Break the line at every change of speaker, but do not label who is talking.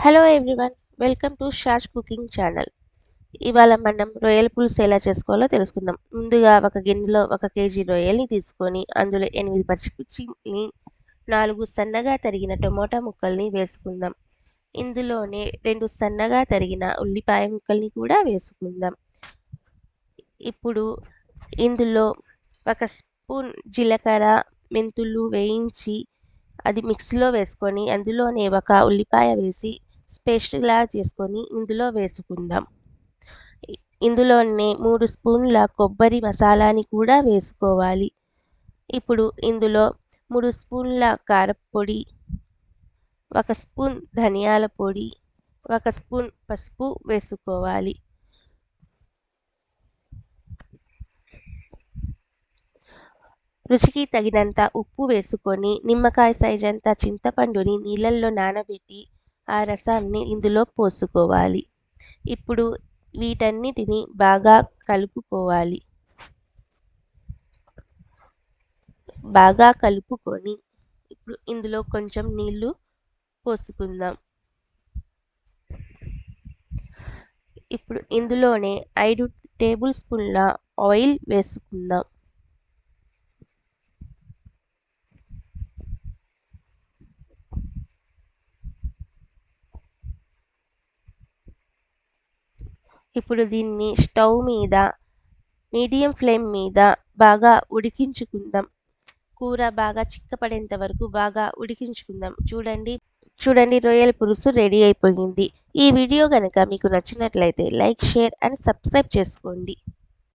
Hello everyone, welcome to షాష్ cooking channel. ఇవాళ మనం రొయ్యల పులుసు ఎలా చేసుకోవాలో తెలుసుకుందాం. ముందుగా ఒక గిన్నెలో 1 కేజీ రొయ్యల్ని తీసుకొని అందులో 8 పచ్చిమిర్చిని, 4 సన్నగా తరిగిన టమోటా ముక్కల్ని వేసుకుందాం. ఇందులోనే 2 సన్నగా తరిగిన ఉల్లిపాయ ముక్కల్ని కూడా వేసుకుందాం. ఇప్పుడు ఇందులో 1 స్పూన్ జీలకర్ర, మెంతులు వేయించి అది మిక్సీలో వేసుకొని అందులోనే 1 ఉల్లిపాయ వేసి పేస్ట్‌లా చేసుకొని ఇందులో వేసుకుందాం. ఇందులోనే 3 స్పూన్ల కొబ్బరి మసాలాని కూడా వేసుకోవాలి. ఇప్పుడు ఇందులో 3 స్పూన్ల కారప్పొడి, 1 స్పూన్ ధనియాల పొడి, 1 స్పూన్ పసుపు వేసుకోవాలి. రుచికి తగినంత ఉప్పు వేసుకొని నిమ్మకాయ సైజంత చింతపండుని నీళ్ళల్లో నానబెట్టి ఆ రసాన్ని ఇందులో పోసుకోవాలి. ఇప్పుడు వీటన్నిటిని బాగా కలుపుకోవాలి. బాగా కలుపుకొని ఇప్పుడు ఇందులో కొంచెం నీళ్లు పోసుకుందాం. ఇప్పుడు ఇందులోనే 5 టేబుల్ స్పూన్ల ఆయిల్ వేసుకుందాం. ఇప్పుడు దీన్ని స్టవ్ మీద మీడియం ఫ్లేమ్ మీద బాగా ఉడికించుకుందాం. కూర బాగా చిక్కపడేంత వరకు బాగా ఉడికించుకుందాం. చూడండి రొయ్యల పులుసు రెడీ అయిపోయింది. ఈ వీడియో గనుక మీకు నచ్చినట్లయితే లైక్, షేర్ అండ్ సబ్స్క్రైబ్ చేసుకోండి.